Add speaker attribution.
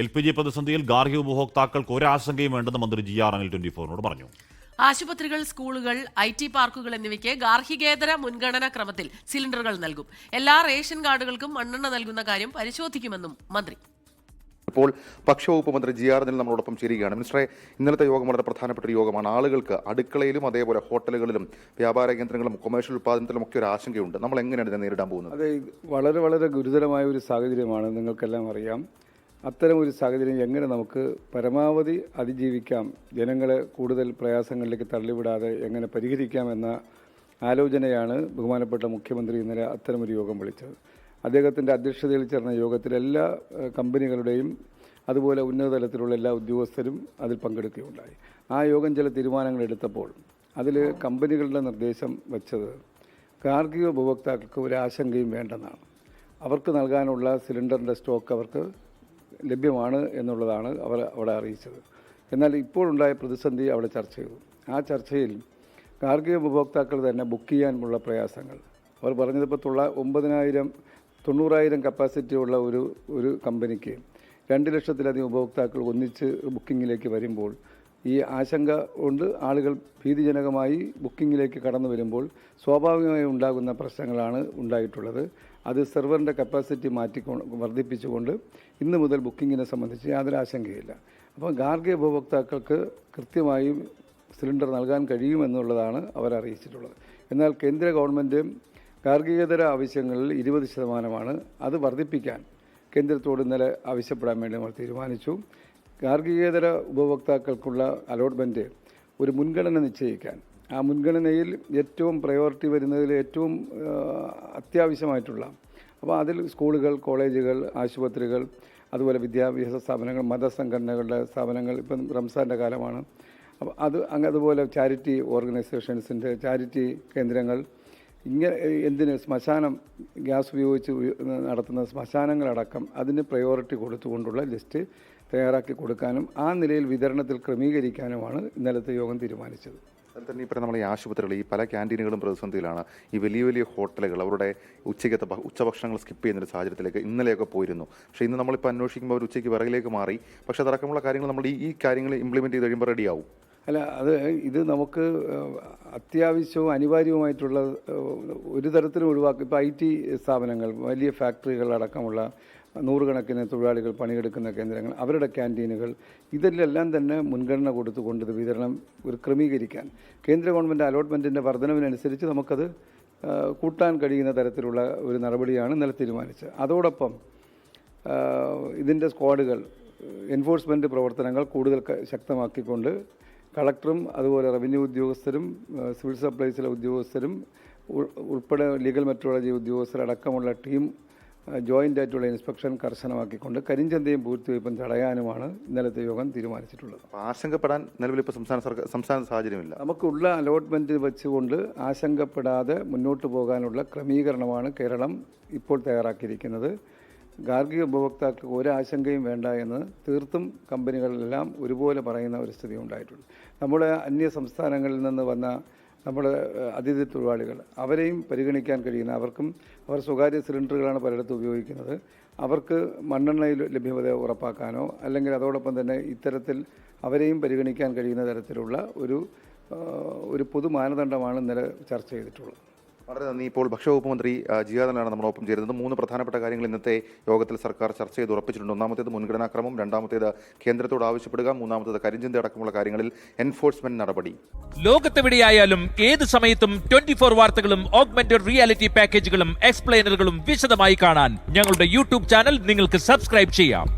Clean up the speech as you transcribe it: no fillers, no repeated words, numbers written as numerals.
Speaker 1: LPG പ്രതിസന്ധിയിൽ ഗാർഹിക ഉപഭോക്താക്കൾക്ക് ഒരാശങ്കയും വേണ്ടെന്ന് മന്ത്രി GR അനിൽ 24 പറഞ്ഞു.
Speaker 2: ആശുപത്രികൾ, സ്കൂളുകൾ, IT പാർക്കുകൾ എന്നിവയ്ക്ക് ഗാർഹികേതര മുൻഗണനാ ക്രമത്തിൽ സിലിണ്ടറുകൾ നൽകും. എല്ലാ റേഷൻ കാർഡുകൾക്കും മണ്ണെണ്ണ നൽകുന്ന കാര്യം പരിശോധിക്കുമെന്നും മന്ത്രി.
Speaker 3: ഇപ്പോൾ ഭക്ഷ്യവകുപ്പ് മന്ത്രി GR അനിൽ നമ്മളോടൊപ്പം ചേരുകയാണ്. മിനിസ്റ്ററെ, ഇന്നലത്തെ യോഗം വളരെ പ്രധാനപ്പെട്ട ഒരു യോഗമാണ്. ആളുകൾക്ക് അടുക്കളയിലും അതേപോലെ ഹോട്ടലുകളിലും വ്യാപാര കേന്ദ്രങ്ങളും കൊമേഴ്ഷ്യൽ ഉൽപ്പാദനത്തിലും ഒക്കെ ഒരു ആശങ്കയുണ്ട്. നമ്മൾ എങ്ങനെയാണ് ഇതിനെ നേരിടാൻ പോകുന്നത്?
Speaker 4: അതെ, വളരെ വളരെ ഗുരുതരമായ ഒരു സാഹചര്യമാണ്. നിങ്ങൾക്കെല്ലാം അറിയാം. അത്തരം ഒരു സാഹചര്യം എങ്ങനെ നമുക്ക് പരമാവധി അതിജീവിക്കാം, ജനങ്ങളെ കൂടുതൽ പ്രയാസങ്ങളിലേക്ക് തള്ളിവിടാതെ എങ്ങനെ പരിഹരിക്കാമെന്ന ആലോചനയാണ് ബഹുമാനപ്പെട്ട മുഖ്യമന്ത്രി ഇന്നലെ അത്തരമൊരു യോഗം വിളിച്ചത്. അദ്ദേഹത്തിൻ്റെ അധ്യക്ഷതയിൽ ചേർന്ന യോഗത്തിൽ എല്ലാ കമ്പനികളുടെയും അതുപോലെ ഉന്നതതലത്തിലുള്ള എല്ലാ ഉദ്യോഗസ്ഥരും അതിൽ പങ്കെടുക്കുകയുണ്ടായി. ആ യോഗം ചില തീരുമാനങ്ങൾ എടുത്തപ്പോൾ അതിൽ കമ്പനികളുടെ നിർദ്ദേശം വച്ചത് ഗാർഹിക ഉപഭോക്താക്കൾക്ക് ഒരു ആശങ്കയും വേണ്ടെന്നാണ്. അവർക്ക് നൽകാനുള്ള സിലിണ്ടറിൻ്റെ സ്റ്റോക്ക് അവർക്ക് ലഭ്യമാണ് എന്നുള്ളതാണ് അവർ അവിടെ അറിയിച്ചത്. എന്നാൽ ഇപ്പോഴുണ്ടായ പ്രതിസന്ധി അവിടെ ചർച്ച ചെയ്തു. ആ ചർച്ചയിൽ ഗാർഹിക ഉപഭോക്താക്കൾ തന്നെ ബുക്ക് ചെയ്യാനുള്ള പ്രയാസങ്ങൾ അവർ പറഞ്ഞതിപ്പോൾ 90,000 കപ്പാസിറ്റിയുള്ള ഒരു കമ്പനിക്ക് 2 ലക്ഷത്തിലധികം ഉപഭോക്താക്കൾ ഒന്നിച്ച് ബുക്കിങ്ങിലേക്ക് വരുമ്പോൾ ഈ ആശങ്ക കൊണ്ട് ആളുകൾ ഭീതിജനകമായി ബുക്കിങ്ങിലേക്ക് കടന്നു വരുമ്പോൾ സ്വാഭാവികമായി ഉണ്ടാകുന്ന പ്രശ്നങ്ങളാണ് ഉണ്ടായിട്ടുള്ളത്. അത് സെർവറിൻ്റെ കപ്പാസിറ്റി വർദ്ധിപ്പിച്ചുകൊണ്ട് ഇന്ന് മുതൽ ബുക്കിങ്ങിനെ സംബന്ധിച്ച് യാതൊരു ആശങ്കയില്ല. അപ്പോൾ ഗാർഹിക ഉപഭോക്താക്കൾക്ക് കൃത്യമായും സിലിണ്ടർ നൽകാൻ കഴിയുമെന്നുള്ളതാണ് അവർ അറിയിച്ചിട്ടുള്ളത്. എന്നാൽ കേന്ദ്ര ഗവൺമെൻറ് ഗാർഹികേതര ആവശ്യങ്ങളിൽ 20% അത് വർദ്ധിപ്പിക്കാൻ കേന്ദ്രത്തോട് ഇന്നലെ ആവശ്യപ്പെടാൻ വേണ്ടി നമ്മൾ തീരുമാനിച്ചു. ഗാർഹികേതര ഉപഭോക്താക്കൾക്കുള്ള അലോട്ട്മെൻറ്റ് ഒരു മുൻഗണന നിശ്ചയിക്കാൻ, ആ മുൻഗണനയിൽ ഏറ്റവും പ്രയോറിറ്റി വരുന്നതിൽ ഏറ്റവും അത്യാവശ്യമായിട്ടുള്ള, അപ്പോൾ അതിൽ സ്കൂളുകൾ, കോളേജുകൾ, ആശുപത്രികൾ, അതുപോലെ വിദ്യാഭ്യാസ സ്ഥാപനങ്ങൾ, മതസംഘടനകളുടെ സ്ഥാപനങ്ങൾ, ഇപ്പം റംസാൻ്റെ കാലമാണ്, അപ്പോൾ അതുപോലെ ചാരിറ്റി ഓർഗനൈസേഷൻസിൻ്റെ ചാരിറ്റി കേന്ദ്രങ്ങൾ, ഇങ്ങനെ എന്തിന് ശ്മശാനം, ഗ്യാസ് ഉപയോഗിച്ച് നടത്തുന്ന ശ്മശാനങ്ങളടക്കം അതിന് പ്രയോറിറ്റി കൊടുത്തുകൊണ്ടുള്ള ലിസ്റ്റ് തയ്യാറാക്കി കൊടുക്കാനും ആ നിലയിൽ വിതരണത്തിൽ ക്രമീകരിക്കാനുമാണ് ഇന്നലത്തെ യോഗം തീരുമാനിച്ചത്.
Speaker 3: അതിൽ തന്നെ ഇപ്പോൾ നമ്മൾ ഈ ആശുപത്രികൾ, ഈ പല ക്യാൻറ്റീനുകളും പ്രതിസന്ധിയിലാണ്. ഈ വലിയ വലിയ ഹോട്ടലുകൾ അവരുടെ ഉച്ചഭക്ഷണങ്ങൾ സ്കിപ്പ് ചെയ്യുന്നൊരു സാഹചര്യത്തിലേക്ക് ഇന്നലെയൊക്കെ പോയിരുന്നു. പക്ഷേ ഇന്ന് നമ്മളിപ്പോൾ അന്വേഷിക്കുമ്പോൾ അവർ ഉച്ചയ്ക്ക് വിറകിലേക്ക് മാറി. പക്ഷേ അതടക്കമുള്ള കാര്യങ്ങൾ നമ്മൾ ഈ കാര്യങ്ങൾ ഇംപ്ലിമെൻറ്റ് ചെയ്ത് കഴിയുമ്പോൾ റെഡിയാവും.
Speaker 4: അല്ല, ഇത് നമുക്ക് അത്യാവശ്യവും അനിവാര്യവുമായിട്ടുള്ള ഒരു തരത്തിലും ഒഴിവാക്കി. ഇപ്പോൾ IT സ്ഥാപനങ്ങൾ, വലിയ ഫാക്ടറികൾ അടക്കമുള്ള 100 കണക്കിന് തൊഴിലാളികൾ പണിയെടുക്കുന്ന കേന്ദ്രങ്ങൾ, അവരുടെ ക്യാൻറ്റീനുകൾ, ഇതിലെല്ലാം തന്നെ മുൻഗണന കൊടുത്തുകൊണ്ട് ഇത് വിതരണം ക്രമീകരിക്കാൻ കേന്ദ്ര ഗവൺമെൻറ് അലോട്ട്മെൻറ്റിൻ്റെ വർധനവിനനുസരിച്ച് നമുക്കത് കൂട്ടാൻ കഴിയുന്ന തരത്തിലുള്ള ഒരു നടപടിയാണ് ഇന്നലെ തീരുമാനിച്ചത്. അതോടൊപ്പം ഇതിൻ്റെ സ്ക്വാഡുകൾ, എൻഫോഴ്സ്മെൻറ്റ് പ്രവർത്തനങ്ങൾ കൂടുതൽ ശക്തമാക്കിക്കൊണ്ട് കളക്ടറും അതുപോലെ റവന്യൂ ഉദ്യോഗസ്ഥരും സിവിൽ സപ്ലൈസിലെ ഉദ്യോഗസ്ഥരും ഉൾപ്പെടെ ലീഗൽ മെട്രോളജി ഉദ്യോഗസ്ഥരടക്കമുള്ള ടീം ജോയിൻ്റ് ആയിട്ടുള്ള ഇൻസ്പെക്ഷൻ കർശനമാക്കിക്കൊണ്ട് കരിഞ്ചന്തയും പൂഴ്ത്തിവയ്പ്പും തടയാനുമാണ് ഇന്നലത്തെ യോഗം തീരുമാനിച്ചിട്ടുള്ളത്.
Speaker 3: ആശങ്കപ്പെടാൻ നിലവിൽ ഇപ്പോൾ സംസ്ഥാന സാഹചര്യമില്ല.
Speaker 4: നമുക്കുള്ള അലോട്ട്മെൻറ്റ് വെച്ചുകൊണ്ട് ആശങ്കപ്പെടാതെ മുന്നോട്ട് പോകാനുള്ള ക്രമീകരണമാണ് കേരളം ഇപ്പോൾ തയ്യാറാക്കിയിരിക്കുന്നത്. ഗാർഹിക ഉപഭോക്താക്കൾക്ക് ഒരാശങ്കയും വേണ്ട എന്ന് തീർത്തും കമ്പനികളെല്ലാം ഒരുപോലെ പറയുന്ന ഒരു സ്ഥിതി ഉണ്ടായിട്ടുണ്ട്. നമ്മുടെ അന്യ സംസ്ഥാനങ്ങളിൽ നിന്ന് വന്ന നമ്മുടെ അതിഥി തൊഴിലാളികൾ, അവരെയും പരിഗണിക്കാൻ കഴിയുന്ന, അവർ സ്വകാര്യ സിലിണ്ടറുകളാണ് പലയിടത്തും ഉപയോഗിക്കുന്നത്. അവർക്ക് മണ്ണെണ്ണയിൽ ലഭ്യത ഉറപ്പാക്കാനോ അല്ലെങ്കിൽ അതോടൊപ്പം തന്നെ ഇത്തരത്തിൽ അവരെയും പരിഗണിക്കാൻ കഴിയുന്ന തരത്തിലുള്ള ഒരു പൊതു മാനദണ്ഡമാണ് ഇന്നലെ ചർച്ച ചെയ്തിട്ടുള്ളത്.
Speaker 3: വളരെ നന്ദി. ഇപ്പോൾ ഭക്ഷ്യവകുപ്പ് മന്ത്രി GR അനിലാണ് നമ്മളൊപ്പം ചേരുന്നത്. 3 പ്രധാനപ്പെട്ട കാര്യങ്ങൾ ഇന്നത്തെ യോഗത്തിൽ സർക്കാർ ചർച്ച ചെയ്ത് ഉറപ്പിച്ചിട്ടുണ്ട്. ഒന്നാമത്തേത് മുൻഗണനാക്രമം, രണ്ടാമത്തേത് കേന്ദ്രത്തോട് ആവശ്യപ്പെടുക, മൂന്നാമത്തേത് കരിഞ്ചന്ത അടക്കമുള്ള കാര്യങ്ങളിൽ എൻഫോഴ്സ്മെന്റ് നടപടി.
Speaker 5: ലോകത്തെവിടെയായാലും ഏത് സമയത്തും 24 വാർത്തകളും ഓഗ്മെന്റഡ് റിയാലിറ്റി പാക്കേജുകളും എക്സ്പ്ലെയിനറുകളും വിശദമായി കാണാൻ ഞങ്ങളുടെ YouTube ചാനൽ നിങ്ങൾക്ക് സബ്സ്ക്രൈബ് ചെയ്യാം.